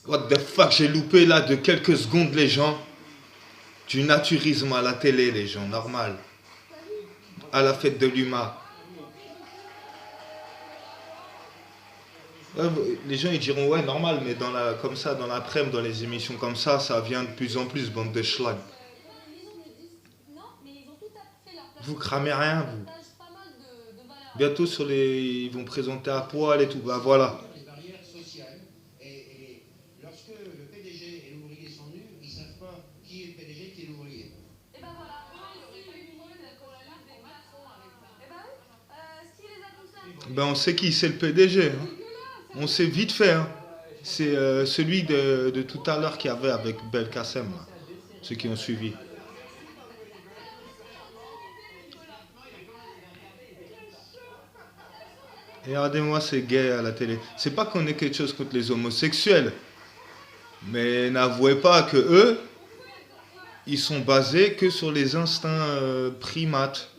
What the fuck, j'ai loupé là de quelques secondes les gens. Du naturisme à la télé, les gens, normal. À la fête de l'UMA. Ouais, les gens ils diront ouais normal, mais comme ça, dans l'après-midi, dans les émissions comme ça vient de plus en plus, bande de schlag. Vous cramez rien, vous. Bientôt ils vont présenter à poil et tout, bah voilà. Ben on sait qui c'est le PDG, hein. On sait vite fait, hein. C'est celui de tout à l'heure qu'il y avait avec Belkacem, là. Ceux qui ont suivi. Et regardez-moi ces gays à la télé. C'est pas qu'on ait quelque chose contre les homosexuels, mais n'avouez pas que eux, ils sont basés que sur les instincts primates.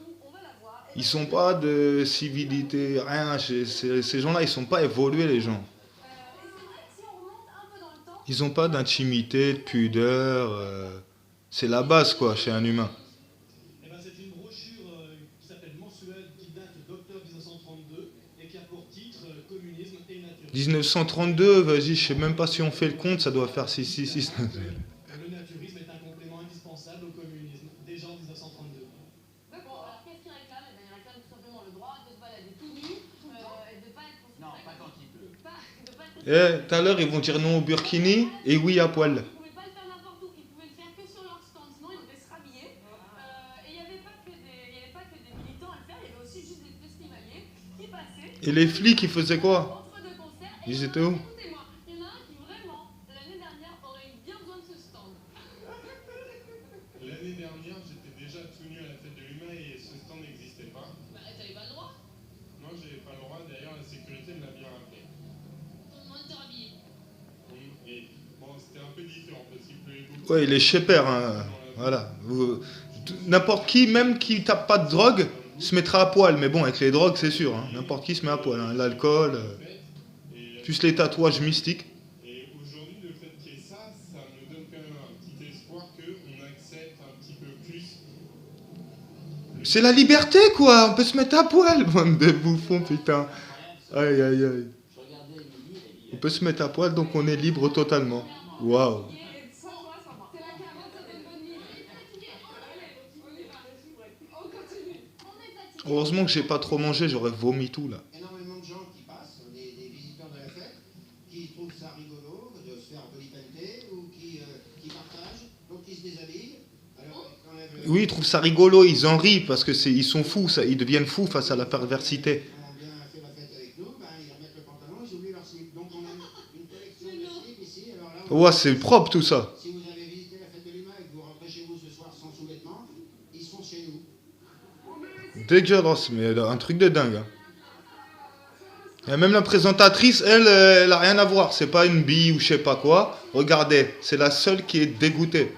Ils sont pas de civilité, rien. Ces gens-là, ils sont pas évolués, les gens. Ils ont pas d'intimité, de pudeur. C'est la base, quoi, chez un humain. 1932, vas-y, je sais même pas si on fait le compte, ça doit faire 666. Tout à l'heure, ils vont dire non au burkini et oui à poil. Et les flics, ils faisaient quoi? Ils étaient où? Ouais, les shapers, hein. Voilà. N'importe qui, même qui tape pas de drogue, se mettra à poil. Mais bon, avec les drogues, c'est sûr, hein. N'importe qui se met à poil, hein. L'alcool, plus les tatouages mystiques. C'est la liberté, quoi. On peut se mettre à poil, bande de bouffons, putain. Aïe, aïe, aïe. On peut se mettre à poil, donc on est libre totalement. Waouh. Heureusement que j'ai pas trop mangé, j'aurais vomi tout là. Oui, ils trouvent ça rigolo, ils en rient parce que ils sont fous, ça, ils deviennent fous face à la perversité. Ouais, c'est propre tout ça. Dégueulasse, mais un truc de dingue, hein. Et même la présentatrice, elle a rien à voir. C'est pas une bille ou je sais pas quoi. Regardez, c'est la seule qui est dégoûtée.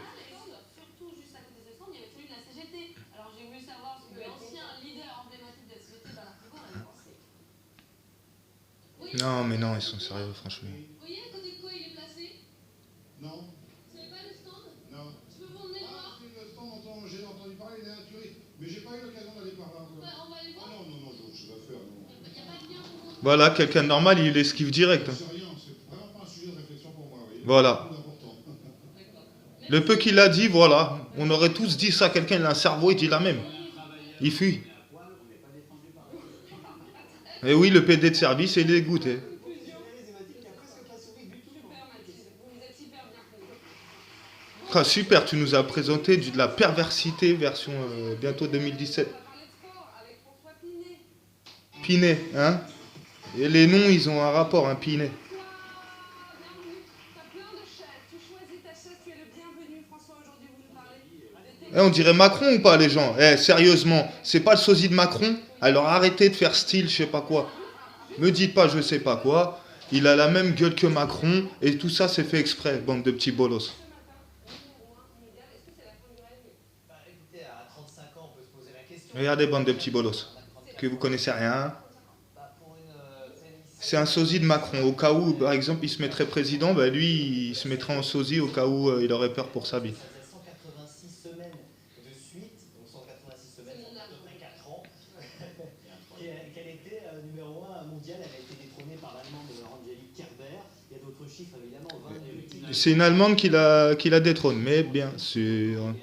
Non, mais non, ils sont sérieux, franchement. Voilà, quelqu'un de normal, il esquive direct, hein. Voilà. Le peu qu'il a dit, voilà. On aurait tous dit ça, quelqu'un il a un cerveau, il dit la même. Il fuit. Et oui, le PD de service, il est dégoûté. Ah, super, tu nous as présenté de la perversité version bientôt 2017. Pinet, hein? Et les noms, ils ont un rapport, hein, Pinet. Eh, on dirait Macron ou pas, les gens? Eh, sérieusement, c'est pas le sosie de Macron? Alors arrêtez de faire style, je sais pas quoi. Me dites pas je sais pas quoi. Il a la même gueule que Macron et tout ça c'est fait exprès, bande de petits bolos. Regardez, bande de petits bolos. Que vous connaissez rien. C'est un sosie de Macron. Au cas où, par exemple, il se mettrait président, bah lui, il se mettrait en sosie au cas où il aurait peur pour sa vie. Ça faisait 186 semaines de suite, donc 186 semaines, ça fait à peu près 4 ans, qu'elle était numéro 1 mondial. Elle a été détrônée par l'allemande Angelique Kerber. Il y a d'autres chiffres évidemment, 20 C'est une Allemande qui la détrône, mais bien sûr.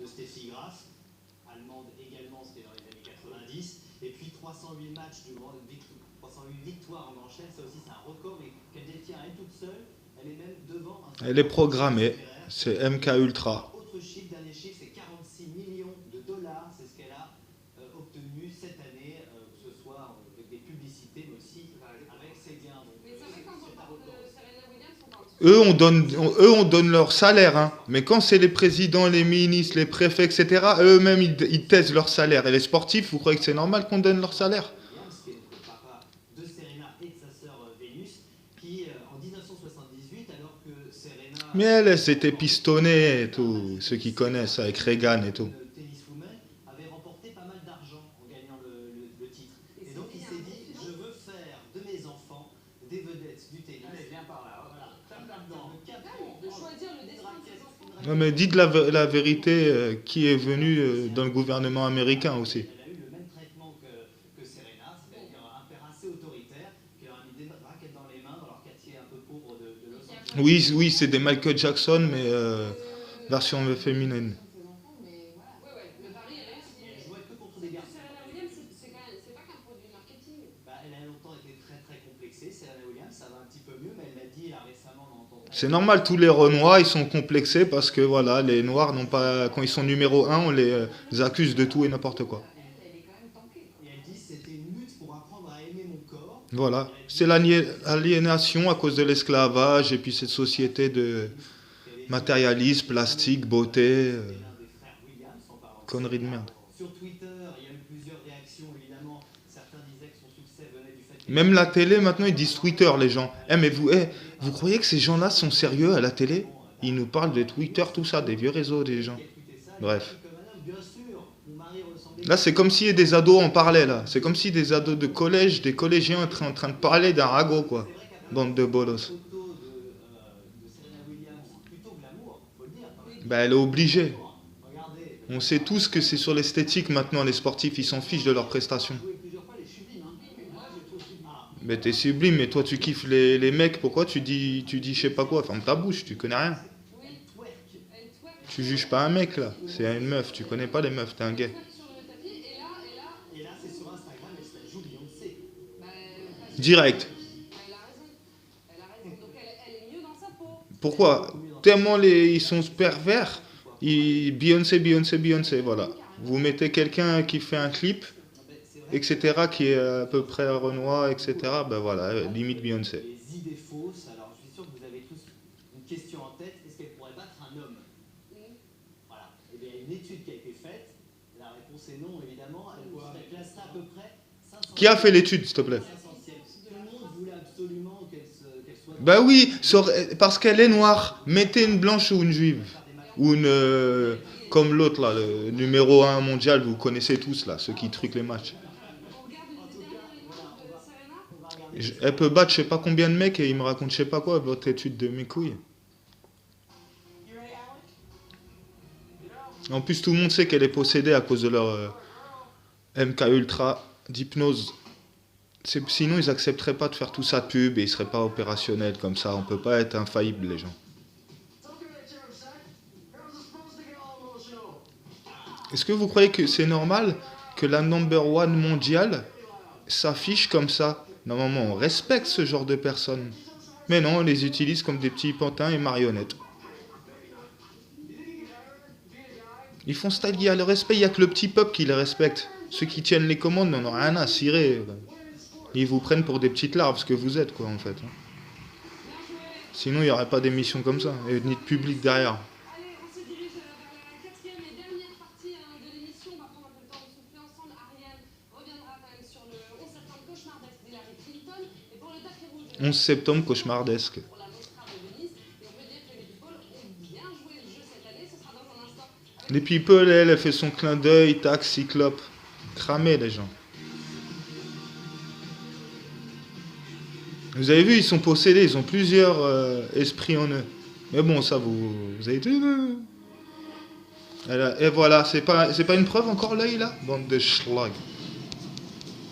de Steffi Graf, allemande également, c'était dans les années 90. Et puis 308 matchs, 308 victoires en enchaîne, ça aussi c'est un record, mais qu'elle détient elle toute seule. Elle est même devant un Elle est programmée. C'est MK Ultra. autre chiffre, dernier chiffre, c'est 46 millions de dollars. C'est ce qu'elle a obtenu cette année, que ce soit avec des publicités, mais aussi avec ses gains. Donc, mais c'est vrai quand on parle de Serena Williams, on parle Eux, on donne leur salaire. Hein. Mais quand c'est les présidents, les ministres, les préfets, etc., eux-mêmes, ils taisent leur salaire. Et les sportifs, vous croyez que c'est normal qu'on donne leur salaire? qui est le papa de Serena et de sa sœur Vénus, qui en 1978, alors que Serena, Mais elle s'était pistonnée et tout. Ceux qui connaissent, avec Reagan et tout. tenniswoman, avait remporté pas mal d'argent en gagnant le titre. Et donc il s'est dit, je veux faire de mes enfants des vedettes du tennis. Allez, viens par là, voilà. Tape là-dedans. De choisir le destin de ses enfants. Non, mais dites la vérité qui est venu dans le gouvernement américain aussi. Elle a eu le même traitement que Serena, c'est-à-dire un père assez autoritaire, qui leur a mis des raquettes dans les mains dans leur quartier un peu pauvre de Los Angeles. Oui, oui, c'est des Michael Jackson, mais version féminine. Mais voilà. Ouais, le pari est réussi. Elle jouait que contre des garçons. Serena Williams, c'est pas qu'un produit marketing. Elle a longtemps été très très complexée, Serena Williams, ça va un petit peu mieux, mais elle l'a dit là récemment dans C'est normal, tous les Renois, ils sont complexés parce que voilà, les Noirs n'ont pas, quand ils sont numéro un, on les accuse de tout et n'importe quoi. Elle est quand même tankée. Et elle dit c'était une lutte pour apprendre à aimer mon corps. Voilà, c'est l'aliénation à cause de l'esclavage et puis cette société de matérialisme, plastique, beauté, L'un des frères Williams, en parlant de conneries de Serena. merde. Sur Twitter, il y a eu plusieurs réactions évidemment. Certains disaient que son succès venait du fait Même la télé, maintenant, ils disent Twitter, les gens. Mais vous croyez que ces gens-là sont sérieux à la télé? Ils nous parlent de Twitter, tout ça, des vieux réseaux des gens. Bref. Bien sûr, mon mari ressemblait. Là, c'est comme si des ados en parlaient, là. C'est comme si des ados de collège, des collégiens étaient en train de parler d'un ragot, quoi. Bande de bolos. Photo de Serena Williams, plutôt glamour, faut le dire. Quand même. Ben, elle est obligée. Regardez, On sait tous que c'est sur l'esthétique maintenant, les sportifs, ils s'en fichent de leurs prestations. joué plusieurs fois les sublimes. Moi, je trouve sublime. Mais t'es sublime, mais toi, tu kiffes les mecs, pourquoi tu dis je sais pas quoi? Ferme ta bouche, tu connais rien. Oui, Twerk. elle twerk Tu juges pas un mec, là. C'est une meuf, tu connais pas les meufs, t'es un gay. sur le tapis et là, Et là, c'est sur Instagram, elle joue Beyoncé. bah, Direct. elle a raison. Elle a raison. Donc elle est mieux dans sa peau. Pourquoi? Tellement ils sont pervers. Beyoncé, voilà. Vous mettez quelqu'un qui fait un clip, etc., qui est à peu près renois, etc., ben voilà, limite Beyoncé. Les idées fausses. Alors, je suis sûr que vous avez tous une question en tête. Est-ce qu'elle pourrait battre un homme? Voilà. Eh bien, il y a une étude qui a été faite. La réponse est non, évidemment. Elle classerait à peu près 500. Qui a fait l'étude, s'il te plaît? 500e. Tout le monde voulait absolument qu'elle soit. Ben oui, parce qu'elle est noire. Mettez une blanche ou une juive. Ou une... comme l'autre, là, le numéro 1 mondial, vous connaissez tous, là, ceux qui truquent les matchs. On regarde une dernière étude de Serena. Elle peut battre je sais pas combien de mecs et il me raconte je sais pas quoi, votre étude de mes couilles. En plus, tout le monde sait qu'elle est possédée à cause de leur MK Ultra d'hypnose. Sinon, ils accepteraient pas de faire tout ça de pub et ils seraient pas opérationnels comme ça. On peut pas être infaillible, les gens. Est-ce que vous croyez que c'est normal que la number one mondiale s'affiche comme ça? Normalement, on respecte ce genre de personnes. Mais non, on les utilise comme des petits pantins et marionnettes. Ils font ça, il y a le respect, il n'y a que le petit peuple qui les respecte. Ceux qui tiennent les commandes n'en ont rien à cirer. Ils vous prennent pour des petites larves, ce que vous êtes, quoi, en fait. Sinon, il n'y aurait pas d'émission comme ça, et ni de public derrière. Allez, on se dirige vers la quatrième et dernière partie de l'émission. On va prendre un peu le temps de souffler ensemble. Ariane reviendra quand même sur le 11 septembre cauchemardesque d'Hillary Clinton. Et pour le tapis rouge, 11 septembre, cauchemardesque. pour la Mostra de Venise. Et on peut dire que les People ont bien joué le jeu cette année. Ce sera dans un instant. Les people, elle fait son clin d'œil, tac, cyclope. Cramé, les gens. Vous avez vu, ils sont possédés, ils ont plusieurs esprits en eux. Mais bon, ça, vous avez été... Et voilà, c'est pas une preuve encore l'œil là? Bande de schlag.